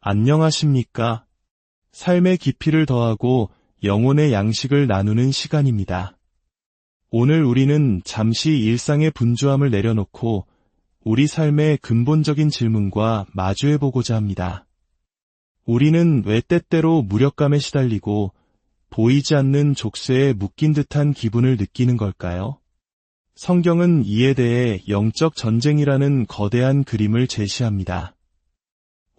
안녕하십니까? 삶의 깊이를 더하고 영혼의 양식을 나누는 시간입니다. 오늘 우리는 잠시 일상의 분주함을 내려놓고 우리 삶의 근본적인 질문과 마주해보고자 합니다. 우리는 왜 때때로 무력감에 시달리고 보이지 않는 족쇄에 묶인 듯한 기분을 느끼는 걸까요? 성경은 이에 대해 영적 전쟁이라는 거대한 그림을 제시합니다.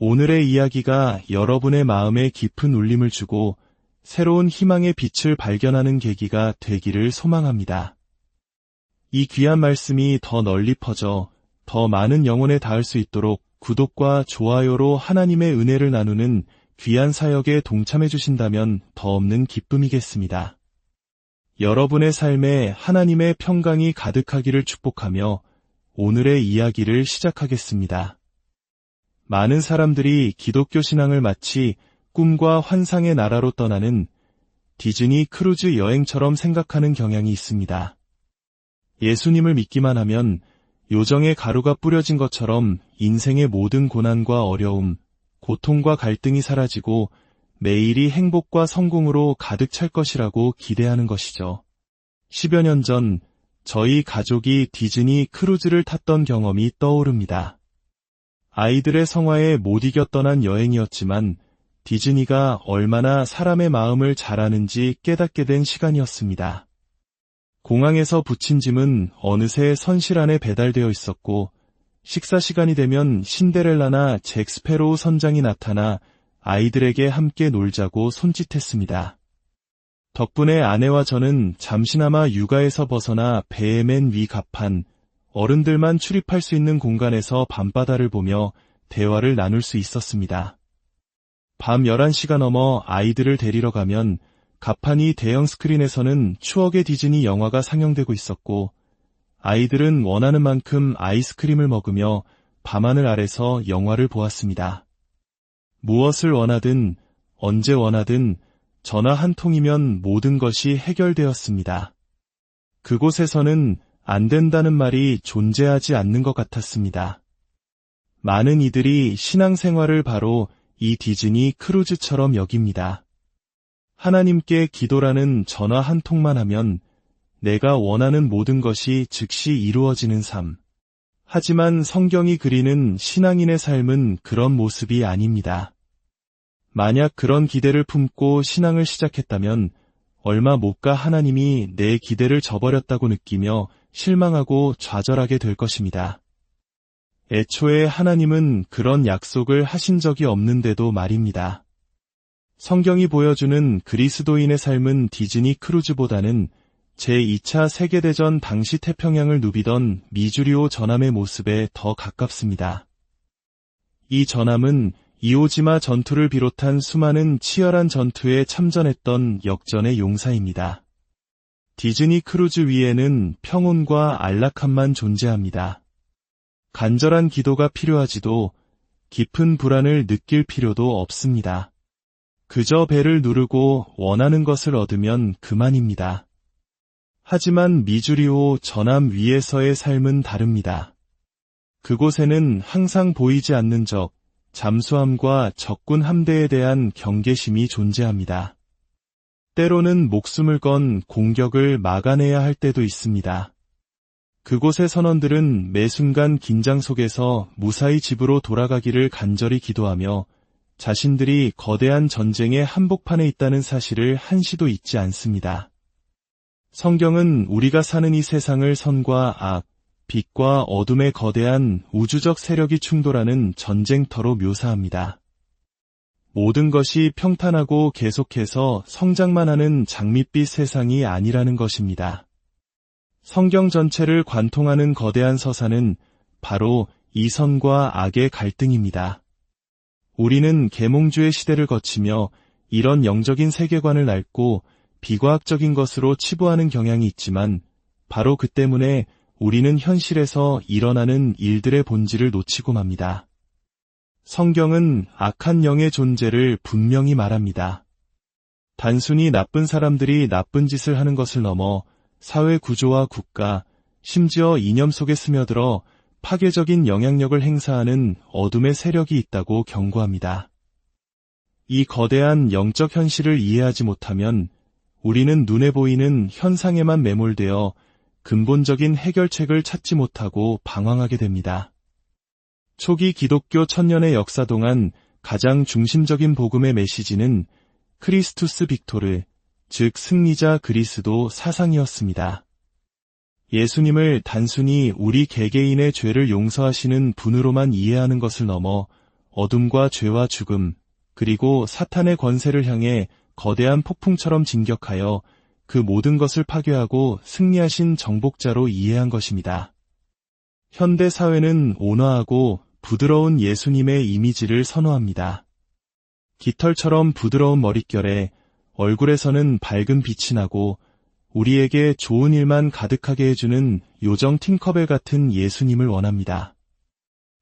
오늘의 이야기가 여러분의 마음에 깊은 울림을 주고 새로운 희망의 빛을 발견하는 계기가 되기를 소망합니다. 이 귀한 말씀이 더 널리 퍼져 더 많은 영혼에 닿을 수 있도록 구독과 좋아요로 하나님의 은혜를 나누는 귀한 사역에 동참해 주신다면 더 없는 기쁨이겠습니다. 여러분의 삶에 하나님의 평강이 가득하기를 축복하며 오늘의 이야기를 시작하겠습니다. 많은 사람들이 기독교 신앙을 마치 꿈과 환상의 나라로 떠나는 디즈니 크루즈 여행처럼 생각하는 경향이 있습니다. 예수님을 믿기만 하면 요정의 가루가 뿌려진 것처럼 인생의 모든 고난과 어려움, 고통과 갈등이 사라지고 매일이 행복과 성공으로 가득 찰 것이라고 기대하는 것이죠. 10여 년 전 저희 가족이 디즈니 크루즈를 탔던 경험이 떠오릅니다. 아이들의 성화에 못 이겨 떠난 여행이었지만 디즈니가 얼마나 사람의 마음을 잘 아는지 깨닫게 된 시간이었습니다. 공항에서 붙인 짐은 어느새 선실 안에 배달되어 있었고 식사 시간이 되면 신데렐라나 잭 스패로우 선장이 나타나 아이들에게 함께 놀자고 손짓했습니다. 덕분에 아내와 저는 잠시나마 육아에서 벗어나 배에 맨 위 갑판, 어른들만 출입할 수 있는 공간에서 밤바다를 보며 대화를 나눌 수 있었습니다. 밤 11시가 넘어 아이들을 데리러 가면 가판이 대형 스크린에서는 추억의 디즈니 영화가 상영되고 있었고 아이들은 원하는 만큼 아이스크림을 먹으며 밤하늘 아래서 영화를 보았습니다. 무엇을 원하든 언제 원하든 전화 한 통이면 모든 것이 해결되었습니다. 그곳에서는 안 된다는 말이 존재하지 않는 것 같았습니다. 많은 이들이 신앙생활을 바로 이 디즈니 크루즈처럼 여깁니다. 하나님께 기도라는 전화 한 통만 하면 내가 원하는 모든 것이 즉시 이루어지는 삶. 하지만 성경이 그리는 신앙인의 삶은 그런 모습이 아닙니다. 만약 그런 기대를 품고 신앙을 시작했다면 얼마 못 가 하나님이 내 기대를 저버렸다고 느끼며 실망하고 좌절하게 될 것입니다. 애초에 하나님은 그런 약속을 하신 적이 없는데도 말입니다. 성경이 보여주는 그리스도인의 삶은 디즈니 크루즈보다는 제2차 세계대전 당시 태평양을 누비던 미주리오 전함의 모습에 더 가깝습니다. 이 전함은 이오지마 전투를 비롯한 수많은 치열한 전투에 참전했던 역전의 용사입니다. 디즈니 크루즈 위에는 평온과 안락함만 존재합니다. 간절한 기도가 필요하지도 깊은 불안을 느낄 필요도 없습니다. 그저 배를 누르고 원하는 것을 얻으면 그만입니다. 하지만 미주리오 전함 위에서의 삶은 다릅니다. 그곳에는 항상 보이지 않는 적, 잠수함과 적군 함대에 대한 경계심이 존재합니다. 때로는 목숨을 건 공격을 막아내야 할 때도 있습니다. 그곳의 선원들은 매 순간 긴장 속에서 무사히 집으로 돌아가기를 간절히 기도하며 자신들이 거대한 전쟁의 한복판에 있다는 사실을 한시도 잊지 않습니다. 성경은 우리가 사는 이 세상을 선과 악, 빛과 어둠의 거대한 우주적 세력이 충돌하는 전쟁터로 묘사합니다. 모든 것이 평탄하고 계속해서 성장만 하는 장밋빛 세상이 아니라는 것입니다. 성경 전체를 관통하는 거대한 서사는 바로 이 선과 악의 갈등입니다. 우리는 계몽주의 시대를 거치며 이런 영적인 세계관을 앓고 비과학적인 것으로 치부하는 경향이 있지만 바로 그 때문에 우리는 현실에서 일어나는 일들의 본질을 놓치고 맙니다. 성경은 악한 영의 존재를 분명히 말합니다. 단순히 나쁜 사람들이 나쁜 짓을 하는 것을 넘어 사회 구조와 국가, 심지어 이념 속에 스며들어 파괴적인 영향력을 행사하는 어둠의 세력이 있다고 경고합니다. 이 거대한 영적 현실을 이해하지 못하면 우리는 눈에 보이는 현상에만 매몰되어 근본적인 해결책을 찾지 못하고 방황하게 됩니다. 초기 기독교 천년의 역사 동안 가장 중심적인 복음의 메시지는 크리스투스 빅토르, 즉 승리자 그리스도 사상이었습니다. 예수님을 단순히 우리 개개인의 죄를 용서하시는 분으로만 이해하는 것을 넘어 어둠과 죄와 죽음, 그리고 사탄의 권세를 향해 거대한 폭풍처럼 진격하여 그 모든 것을 파괴하고 승리하신 정복자로 이해한 것입니다. 현대 사회는 온화하고 부드러운 예수님의 이미지를 선호합니다. 깃털처럼 부드러운 머릿결에 얼굴에서는 밝은 빛이 나고 우리에게 좋은 일만 가득하게 해주는 요정 팅커벨 같은 예수님을 원합니다.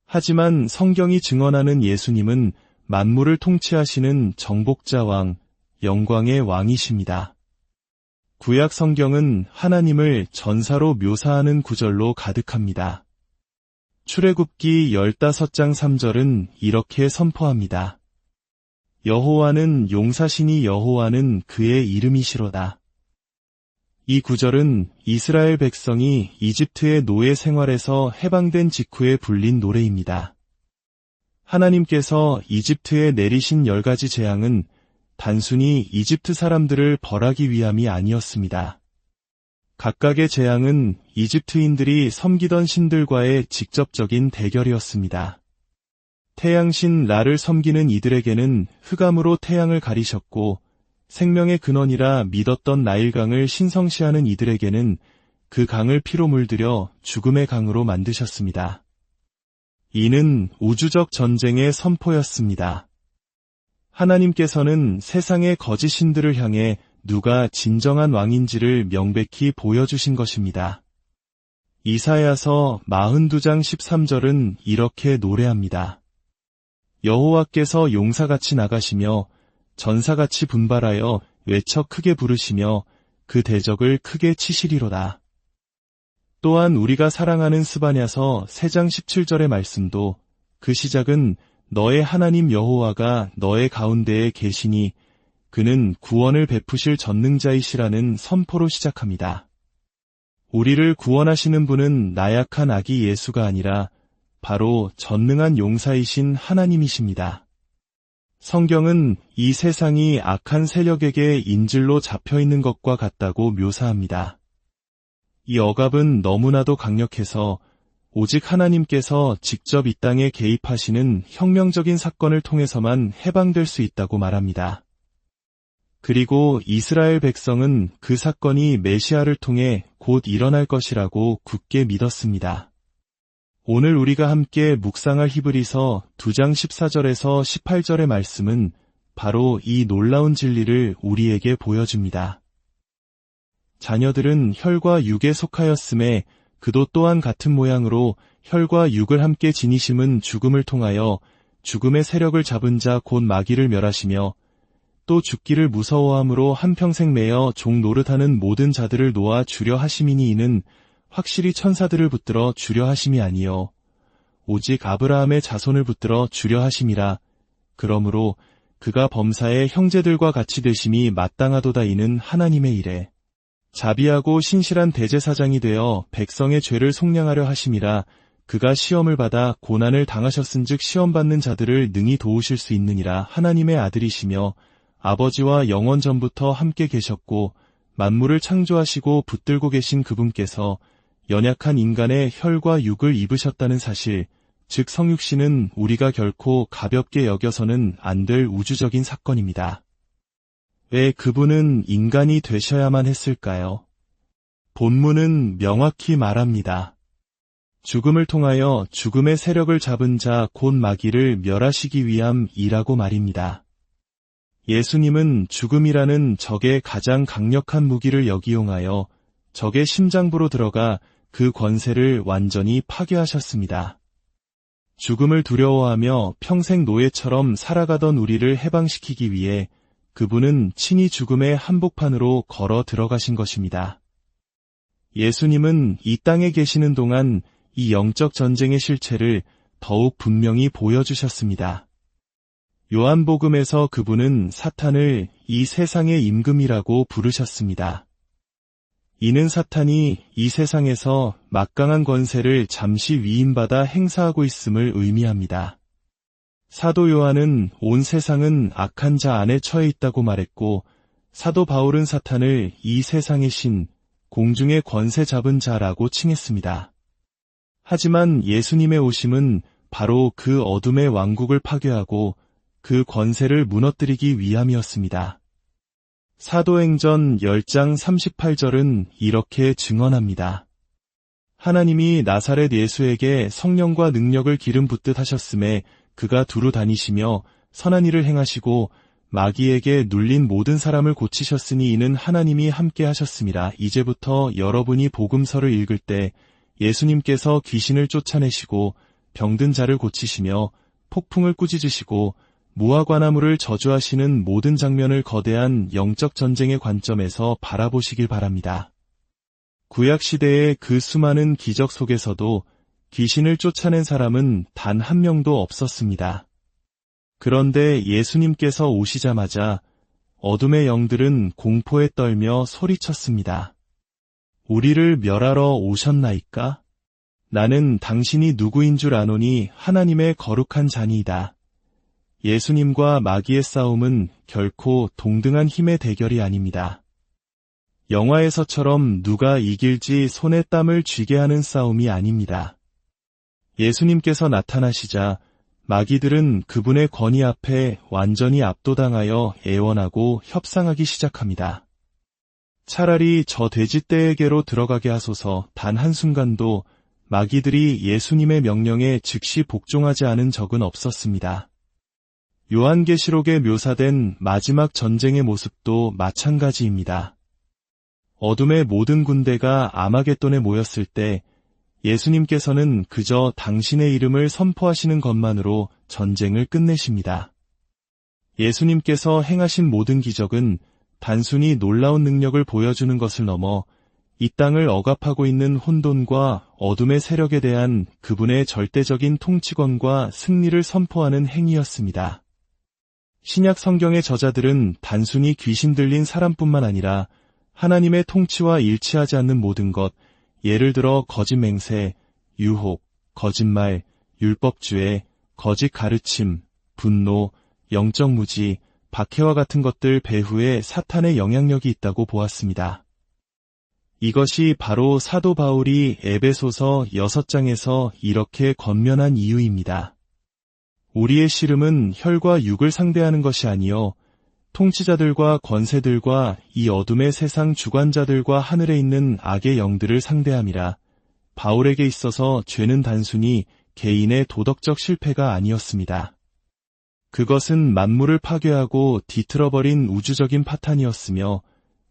하지만 성경이 증언하는 예수님은 만물을 통치하시는 정복자 왕, 영광의 왕이십니다. 구약 성경은 하나님을 전사로 묘사하는 구절로 가득합니다. 출애굽기 15장 3절은 이렇게 선포합니다. 여호와는 용사시니 여호와는 그의 이름이시로다. 이 구절은 이스라엘 백성이 이집트의 노예 생활에서 해방된 직후에 불린 노래입니다. 하나님께서 이집트에 내리신 10가지 재앙은 단순히 이집트 사람들을 벌하기 위함이 아니었습니다. 각각의 재앙은 이집트인들이 섬기던 신들과의 직접적인 대결이었습니다. 태양신 라를 섬기는 이들에게는 흑암으로 태양을 가리셨고 생명의 근원이라 믿었던 나일강을 신성시하는 이들에게는 그 강을 피로 물들여 죽음의 강으로 만드셨습니다. 이는 우주적 전쟁의 선포였습니다. 하나님께서는 세상의 거짓 신들을 향해 누가 진정한 왕인지를 명백히 보여주신 것입니다. 이사야서 42장 13절은 이렇게 노래합니다. 여호와께서 용사같이 나가시며 전사같이 분발하여 외쳐 크게 부르시며 그 대적을 크게 치시리로다. 또한 우리가 사랑하는 스바냐서 3장 17절의 말씀도 그 시작은 너의 하나님 여호와가 너의 가운데에 계시니 그는 구원을 베푸실 전능자이시라는 선포로 시작합니다. 우리를 구원하시는 분은 나약한 아기 예수가 아니라 바로 전능한 용사이신 하나님이십니다. 성경은 이 세상이 악한 세력에게 인질로 잡혀있는 것과 같다고 묘사합니다. 이 억압은 너무나도 강력해서 오직 하나님께서 직접 이 땅에 개입하시는 혁명적인 사건을 통해서만 해방될 수 있다고 말합니다. 그리고 이스라엘 백성은 그 사건이 메시아를 통해 곧 일어날 것이라고 굳게 믿었습니다. 오늘 우리가 함께 묵상할 히브리서 2장 14절에서 18절의 말씀은 바로 이 놀라운 진리를 우리에게 보여줍니다. 자녀들은 혈과 육에 속하였음에 그도 또한 같은 모양으로 혈과 육을 함께 지니심은 죽음을 통하여 죽음의 세력을 잡은 자 곧 마귀를 멸하시며 또 죽기를 무서워함으로 한평생 매여 종 노릇하는 모든 자들을 놓아 주려 하심이니 이는 확실히 천사들을 붙들어 주려 하심이 아니요 오직 아브라함의 자손을 붙들어 주려 하심이라. 그러므로 그가 범사의 형제들과 같이 되심이 마땅하도다. 이는 하나님의 일에 자비하고 신실한 대제사장이 되어 백성의 죄를 속량하려 하심이라. 그가 시험을 받아 고난을 당하셨은즉 시험받는 자들을 능히 도우실 수 있느니라. 하나님의 아들이시며 아버지와 영원 전부터 함께 계셨고 만물을 창조하시고 붙들고 계신 그분께서 연약한 인간의 혈과 육을 입으셨다는 사실, 즉 성육신은 우리가 결코 가볍게 여겨서는 안 될 우주적인 사건입니다. 왜 그분은 인간이 되셔야만 했을까요? 본문은 명확히 말합니다. 죽음을 통하여 죽음의 세력을 잡은 자 곧 마귀를 멸하시기 위함이라고 말입니다. 예수님은 죽음이라는 적의 가장 강력한 무기를 역이용하여 적의 심장부로 들어가 그 권세를 완전히 파괴하셨습니다. 죽음을 두려워하며 평생 노예처럼 살아가던 우리를 해방시키기 위해 그분은 친히 죽음의 한복판으로 걸어 들어가신 것입니다. 예수님은 이 땅에 계시는 동안 이 영적 전쟁의 실체를 더욱 분명히 보여주셨습니다. 요한복음에서 그분은 사탄을 이 세상의 임금이라고 부르셨습니다. 이는 사탄이 이 세상에서 막강한 권세를 잠시 위임받아 행사하고 있음을 의미합니다. 사도 요한은 온 세상은 악한 자 안에 처해 있다고 말했고, 사도 바울은 사탄을 이 세상의 신, 공중의 권세 잡은 자라고 칭했습니다. 하지만 예수님의 오심은 바로 그 어둠의 왕국을 파괴하고 그 권세를 무너뜨리기 위함이었습니다. 사도행전 10장 38절은 이렇게 증언합니다. 하나님이 나사렛 예수에게 성령과 능력을 기름 붓듯 하셨음에 그가 두루 다니시며 선한 일을 행하시고 마귀에게 눌린 모든 사람을 고치셨으니 이는 하나님이 함께 하셨음이라. 이제부터 여러분이 복음서를 읽을 때 예수님께서 귀신을 쫓아내시고 병든 자를 고치시며 폭풍을 꾸짖으시고 무화과나무를 저주하시는 모든 장면을 거대한 영적 전쟁의 관점에서 바라보시길 바랍니다. 구약시대의 그 수많은 기적 속에서도 귀신을 쫓아낸 사람은 단 한 명도 없었습니다. 그런데 예수님께서 오시자마자 어둠의 영들은 공포에 떨며 소리쳤습니다. 우리를 멸하러 오셨나이까? 나는 당신이 누구인 줄 아노니 하나님의 거룩한 자니이다. 예수님과 마귀의 싸움은 결코 동등한 힘의 대결이 아닙니다. 영화에서처럼 누가 이길지 손에 땀을 쥐게 하는 싸움이 아닙니다. 예수님께서 나타나시자 마귀들은 그분의 권위 앞에 완전히 압도당하여 애원하고 협상하기 시작합니다. 차라리 저 돼지떼에게로 들어가게 하소서. 단 한순간도 마귀들이 예수님의 명령에 즉시 복종하지 않은 적은 없었습니다. 요한계시록에 묘사된 마지막 전쟁의 모습도 마찬가지입니다. 어둠의 모든 군대가 아마겟돈에 모였을 때 예수님께서는 그저 당신의 이름을 선포하시는 것만으로 전쟁을 끝내십니다. 예수님께서 행하신 모든 기적은 단순히 놀라운 능력을 보여주는 것을 넘어 이 땅을 억압하고 있는 혼돈과 어둠의 세력에 대한 그분의 절대적인 통치권과 승리를 선포하는 행위였습니다. 신약 성경의 저자들은 단순히 귀신 들린 사람뿐만 아니라 하나님의 통치와 일치하지 않는 모든 것, 예를 들어 거짓 맹세, 유혹, 거짓말, 율법주의, 거짓 가르침, 분노, 영적 무지, 박해와 같은 것들 배후에 사탄의 영향력이 있다고 보았습니다. 이것이 바로 사도 바울이 에베소서 6장에서 이렇게 권면한 이유입니다. 우리의 씨름은 혈과 육을 상대하는 것이 아니요 통치자들과 권세들과 이 어둠의 세상 주관자들과 하늘에 있는 악의 영들을 상대함이라. 바울에게 있어서 죄는 단순히 개인의 도덕적 실패가 아니었습니다. 그것은 만물을 파괴하고 뒤틀어버린 우주적인 파탄이었으며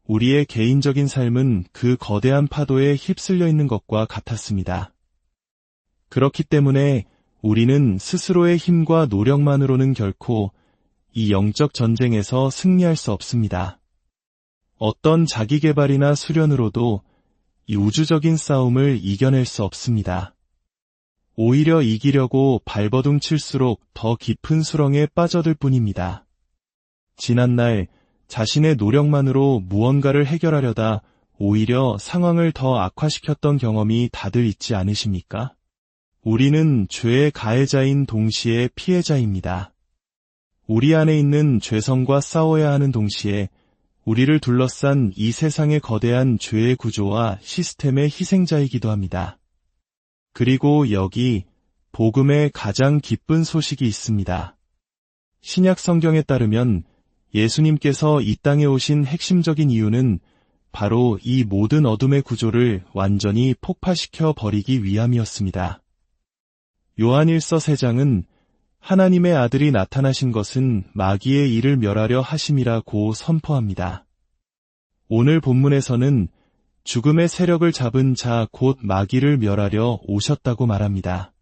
우리의 개인적인 삶은 그 거대한 파도에 휩쓸려 있는 것과 같았습니다. 그렇기 때문에 우리는 스스로의 힘과 노력만으로는 결코 이 영적 전쟁에서 승리할 수 없습니다. 어떤 자기개발이나 수련으로도 이 우주적인 싸움을 이겨낼 수 없습니다. 오히려 이기려고 발버둥 칠수록 더 깊은 수렁에 빠져들 뿐입니다. 지난날 자신의 노력만으로 무언가를 해결하려다 오히려 상황을 더 악화시켰던 경험이 다들 있지 않으십니까? 우리는 죄의 가해자인 동시에 피해자입니다. 우리 안에 있는 죄성과 싸워야 하는 동시에 우리를 둘러싼 이 세상의 거대한 죄의 구조와 시스템의 희생자이기도 합니다. 그리고 여기 복음의 가장 기쁜 소식이 있습니다. 신약 성경에 따르면 예수님께서 이 땅에 오신 핵심적인 이유는 바로 이 모든 어둠의 구조를 완전히 폭파시켜 버리기 위함이었습니다. 요한일서 3장은 하나님의 아들이 나타나신 것은 마귀의 일을 멸하려 하심이라고 선포합니다. 오늘 본문에서는 죽음의 세력을 잡은 자 곧 마귀를 멸하려 오셨다고 말합니다.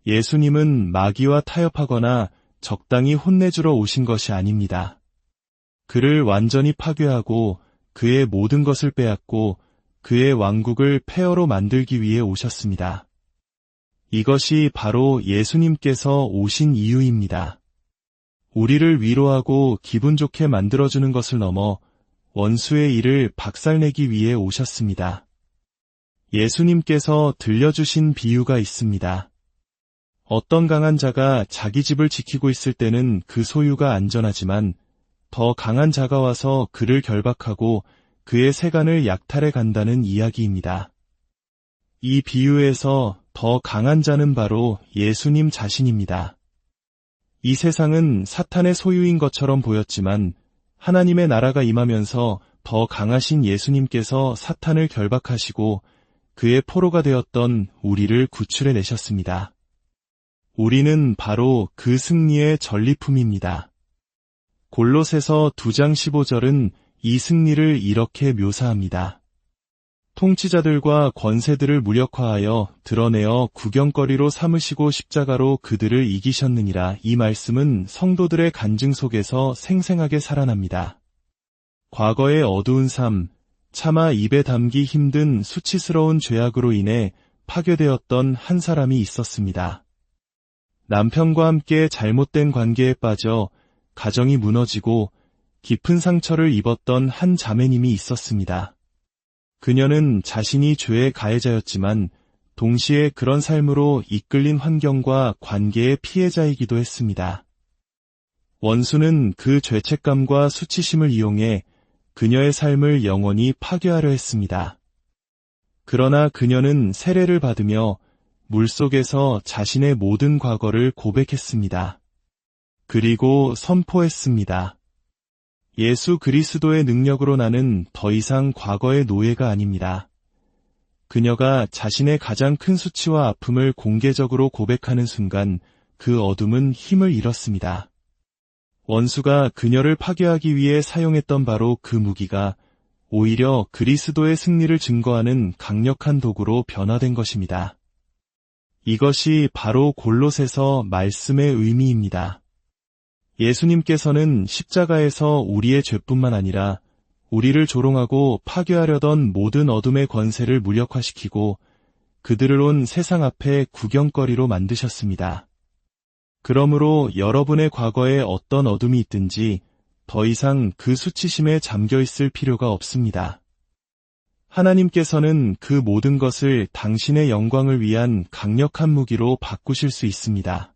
예수님은 마귀와 타협하거나 적당히 혼내주러 오신 것이 아닙니다. 그를 완전히 파괴하고 그의 모든 것을 빼앗고 그의 왕국을 폐허로 만들기 위해 오셨습니다. 이것이 바로 예수님께서 오신 이유입니다. 우리를 위로하고 기분 좋게 만들어주는 것을 넘어 원수의 일을 박살내기 위해 오셨습니다. 예수님께서 들려주신 비유가 있습니다. 어떤 강한 자가 자기 집을 지키고 있을 때는 그 소유가 안전하지만 더 강한 자가 와서 그를 결박하고 그의 세간을 약탈해 간다는 이야기입니다. 이 비유에서 더 강한 자는 바로 예수님 자신입니다. 이 세상은 사탄의 소유인 것처럼 보였지만 하나님의 나라가 임하면서 더 강하신 예수님께서 사탄을 결박하시고 그의 포로가 되었던 우리를 구출해 내셨습니다. 우리는 바로 그 승리의 전리품입니다. 골로새서 2장 15절은 이 승리를 이렇게 묘사합니다. 통치자들과 권세들을 무력화하여 드러내어 구경거리로 삼으시고 십자가로 그들을 이기셨느니라. 이 말씀은 성도들의 간증 속에서 생생하게 살아납니다. 과거의 어두운 삶, 차마 입에 담기 힘든 수치스러운 죄악으로 인해 파괴되었던 한 사람이 있었습니다. 남편과 함께 잘못된 관계에 빠져 가정이 무너지고 깊은 상처를 입었던 한 자매님이 있었습니다. 그녀는 자신이 죄의 가해자였지만 동시에 그런 삶으로 이끌린 환경과 관계의 피해자이기도 했습니다. 원수는 그 죄책감과 수치심을 이용해 그녀의 삶을 영원히 파괴하려 했습니다. 그러나 그녀는 세례를 받으며 물속에서 자신의 모든 과거를 고백했습니다. 그리고 선포했습니다. 예수 그리스도의 능력으로 나는 더 이상 과거의 노예가 아닙니다. 그녀가 자신의 가장 큰 수치와 아픔을 공개적으로 고백하는 순간 그 어둠은 힘을 잃었습니다. 원수가 그녀를 파괴하기 위해 사용했던 바로 그 무기가 오히려 그리스도의 승리를 증거하는 강력한 도구로 변화된 것입니다. 이것이 바로 골로새서 말씀의 의미입니다. 예수님께서는 십자가에서 우리의 죄뿐만 아니라 우리를 조롱하고 파괴하려던 모든 어둠의 권세를 무력화시키고 그들을 온 세상 앞에 구경거리로 만드셨습니다. 그러므로 여러분의 과거에 어떤 어둠이 있든지 더 이상 그 수치심에 잠겨 있을 필요가 없습니다. 하나님께서는 그 모든 것을 당신의 영광을 위한 강력한 무기로 바꾸실 수 있습니다.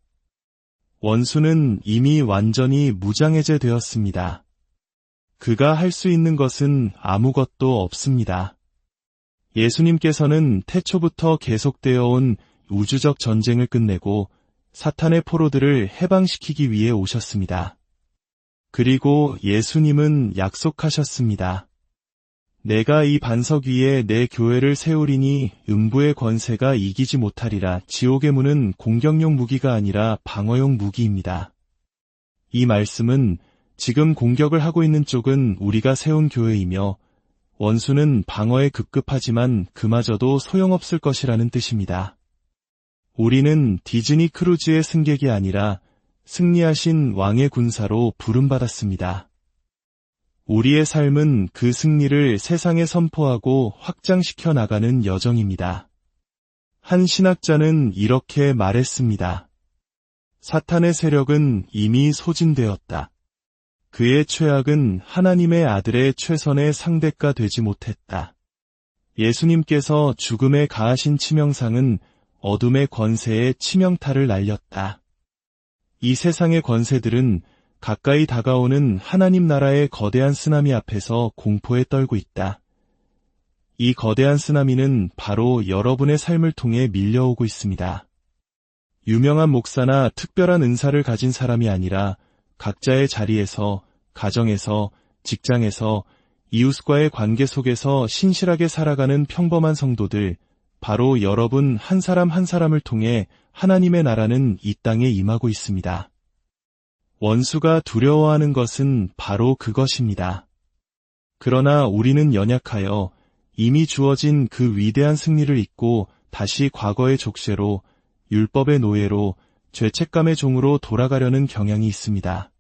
원수는 이미 완전히 무장해제되었습니다. 그가 할 수 있는 것은 아무것도 없습니다. 예수님께서는 태초부터 계속되어 온 우주적 전쟁을 끝내고 사탄의 포로들을 해방시키기 위해 오셨습니다. 그리고 예수님은 약속하셨습니다. 내가 이 반석 위에 내 교회를 세우리니 음부의 권세가 이기지 못하리라. 지옥의 문은 공격용 무기가 아니라 방어용 무기입니다. 이 말씀은 지금 공격을 하고 있는 쪽은 우리가 세운 교회이며 원수는 방어에 급급하지만 그마저도 소용없을 것이라는 뜻입니다. 우리는 디즈니 크루즈의 승객이 아니라 승리하신 왕의 군사로 부름받았습니다. 우리의 삶은 그 승리를 세상에 선포하고 확장시켜 나가는 여정입니다. 한 신학자는 이렇게 말했습니다. 사탄의 세력은 이미 소진되었다. 그의 최악은 하나님의 아들의 최선의 상대가 되지 못했다. 예수님께서 죽음에 가하신 치명상은 어둠의 권세에 치명타를 날렸다. 이 세상의 권세들은 가까이 다가오는 하나님 나라의 거대한 쓰나미 앞에서 공포에 떨고 있다. 이 거대한 쓰나미는 바로 여러분의 삶을 통해 밀려오고 있습니다. 유명한 목사나 특별한 은사를 가진 사람이 아니라 각자의 자리에서, 가정에서, 직장에서, 이웃과의 관계 속에서 신실하게 살아가는 평범한 성도들, 바로 여러분 한 사람 한 사람을 통해 하나님의 나라는 이 땅에 임하고 있습니다. 원수가 두려워하는 것은 바로 그것입니다. 그러나 우리는 연약하여 이미 주어진 그 위대한 승리를 잊고 다시 과거의 족쇄로, 율법의 노예로, 죄책감의 종으로 돌아가려는 경향이 있습니다.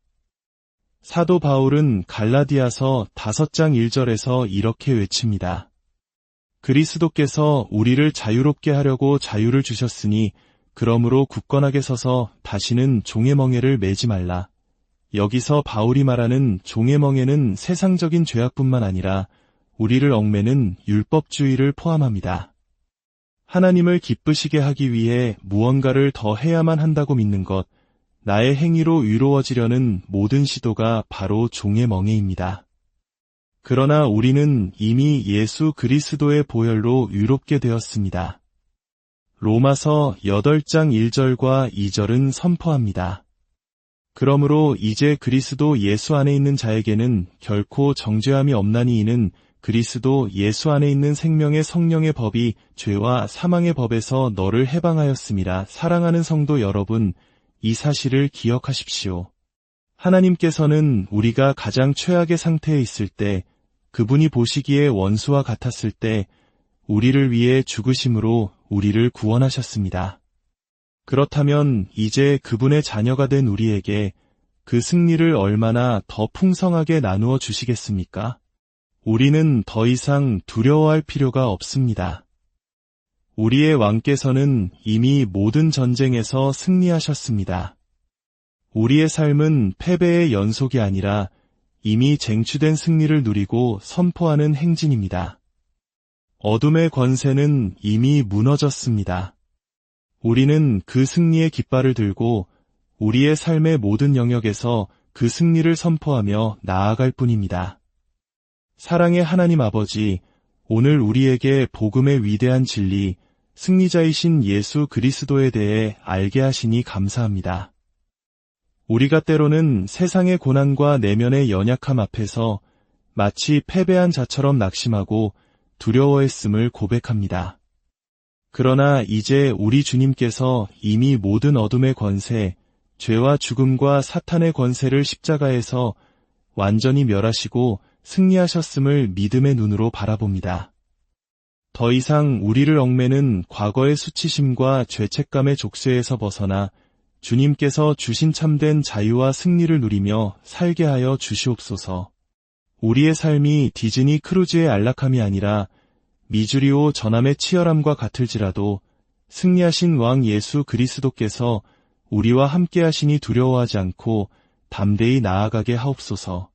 사도 바울은 갈라디아서 5장 1절에서 이렇게 외칩니다. 그리스도께서 우리를 자유롭게 하려고 자유를 주셨으니 그러므로 굳건하게 서서 다시는 종의 멍에를 매지 말라. 여기서 바울이 말하는 종의 멍에는 세상적인 죄악뿐만 아니라 우리를 얽매는 율법주의를 포함합니다. 하나님을 기쁘시게 하기 위해 무언가를 더 해야만 한다고 믿는 것, 나의 행위로 의로워지려는 모든 시도가 바로 종의 멍에입니다. 그러나 우리는 이미 예수 그리스도의 보혈로 의롭게 되었습니다. 로마서 8장 1절과 2절은 선포합니다. 그러므로 이제 그리스도 예수 안에 있는 자에게는 결코 정죄함이 없나니 이는 그리스도 예수 안에 있는 생명의 성령의 법이 죄와 사망의 법에서 너를 해방하였음이라. 사랑하는 성도 여러분, 이 사실을 기억하십시오. 하나님께서는 우리가 가장 최악의 상태에 있을 때, 그분이 보시기에 원수와 같았을 때 우리를 위해 죽으심으로 우리를 구원하셨습니다. 그렇다면 이제 그분의 자녀가 된 우리에게 그 승리를 얼마나 더 풍성하게 나누어 주시겠습니까? 우리는 더 이상 두려워할 필요가 없습니다. 우리의 왕께서는 이미 모든 전쟁에서 승리하셨습니다. 우리의 삶은 패배의 연속이 아니라 이미 쟁취된 승리를 누리고 선포하는 행진입니다. 어둠의 권세는 이미 무너졌습니다. 우리는 그 승리의 깃발을 들고 우리의 삶의 모든 영역에서 그 승리를 선포하며 나아갈 뿐입니다. 사랑의 하나님 아버지, 오늘 우리에게 복음의 위대한 진리, 승리자이신 예수 그리스도에 대해 알게 하시니 감사합니다. 우리가 때로는 세상의 고난과 내면의 연약함 앞에서 마치 패배한 자처럼 낙심하고 두려워했음을 고백합니다. 그러나 이제 우리 주님께서 이미 모든 어둠의 권세, 죄와 죽음과 사탄의 권세를 십자가에서 완전히 멸하시고 승리하셨음을 믿음의 눈으로 바라봅니다. 더 이상 우리를 얽매는 과거의 수치심과 죄책감의 족쇄에서 벗어나 주님께서 주신 참된 자유와 승리를 누리며 살게 하여 주시옵소서. 우리의 삶이 디즈니 크루즈의 안락함이 아니라 미주리오 전함의 치열함과 같을지라도 승리하신 왕 예수 그리스도께서 우리와 함께 하시니 두려워하지 않고 담대히 나아가게 하옵소서.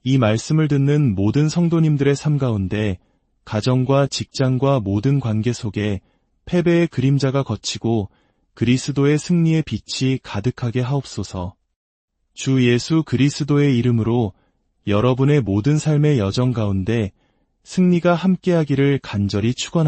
이 말씀을 듣는 모든 성도님들의 삶 가운데 가정과 직장과 모든 관계 속에 패배의 그림자가 걷히고 그리스도의 승리의 빛이 가득하게 하옵소서. 주 예수 그리스도의 이름으로 여러분의 모든 삶의 여정 가운데 승리가 함께하기를 간절히 축원합니다.